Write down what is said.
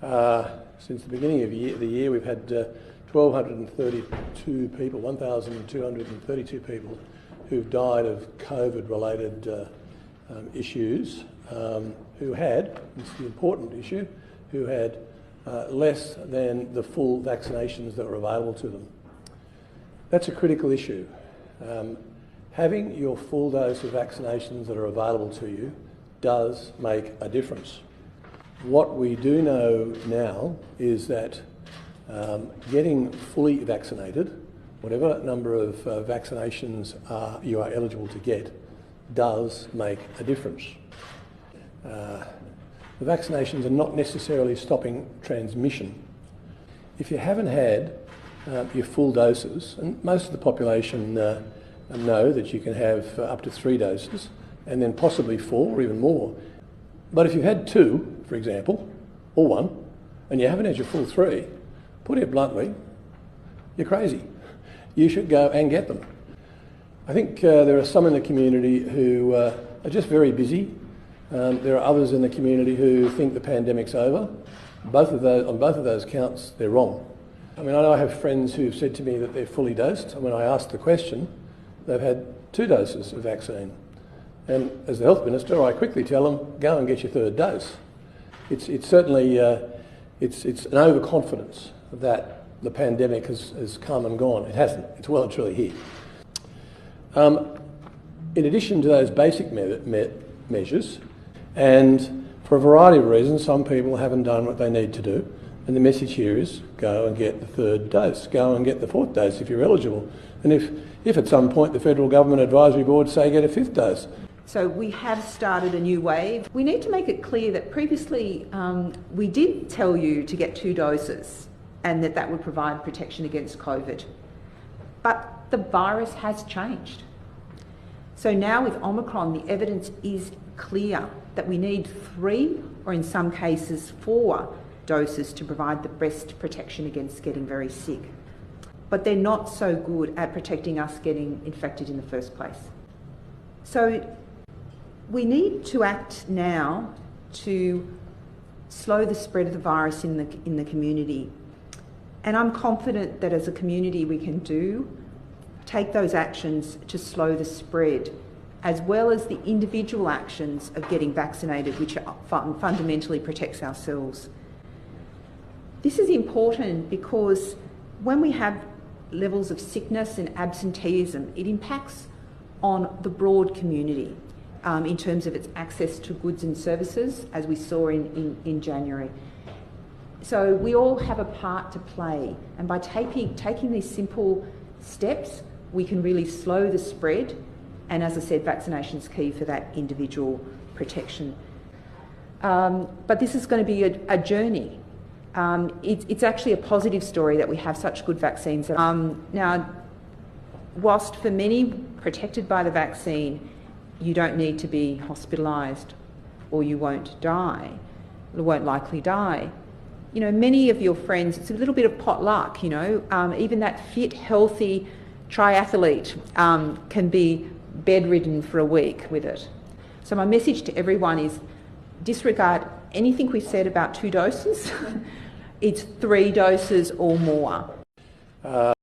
Since the beginning of the year, we've had 1,232 people, 1,232 people who've died of COVID-related issues, who had, this is the important issue, who had less than the full vaccinations that were available to them. That's a critical issue. Having your full dose of vaccinations that are available to you does make a difference. What we do know now is that getting fully vaccinated, whatever number of vaccinations you are eligible to get, does make a difference. The vaccinations are not necessarily stopping transmission. If you haven't had your full doses, and most of the population know that you can have up to 3 doses, and then possibly 4 or even more. But if you've had 2, for example, or 1, and you haven't had your full 3, putting it bluntly, you're crazy. You should go and get them. I think there are some in the community who are just very busy. There are others in the community who think the pandemic's over. On both of those counts, they're wrong. I mean, I know I have friends who've said to me that they're fully dosed, and when I ask the question, they've had 2 doses of vaccine. And as the health minister, I quickly tell them, go and get your 3rd dose. It's certainly it's an overconfidence that the pandemic has come and gone. It hasn't. It's well and truly here. In addition to those basic measures, and for a variety of reasons, some people haven't done what they need to do. And the message here is go and get the 3rd dose. Go and get the 4th dose if you're eligible. And if at some point the Federal Government Advisory Board say get a 5th dose. So we have started a new wave. We need to make it clear that previously we did tell you to get 2 doses and that would provide protection against COVID. But the virus has changed. So now with Omicron, the evidence is clear that we need 3, or in some cases 4, doses to provide the best protection against getting very sick. But they're not so good at protecting us getting infected in the first place. So we need to act now to slow the spread of the virus in the community. And I'm confident that as a community we can take those actions to slow the spread, as well as the individual actions of getting vaccinated, which fundamentally protects ourselves. This is important because when we have levels of sickness and absenteeism, it impacts on the broad community in terms of its access to goods and services, as we saw in January. So we all have a part to play, and by taking these simple steps, we can really slow the spread. And as I said, vaccination is key for that individual protection. But this is going to be a journey. It's actually a positive story that we have such good vaccines. Now, whilst for many protected by the vaccine, you don't need to be hospitalised or you won't die, or won't likely die. You know, many of your friends, it's a little bit of potluck, you know, even that fit, healthy triathlete can be bedridden for a week with it. So my message to everyone is disregard anything we said about 2 doses. It's 3 doses or more.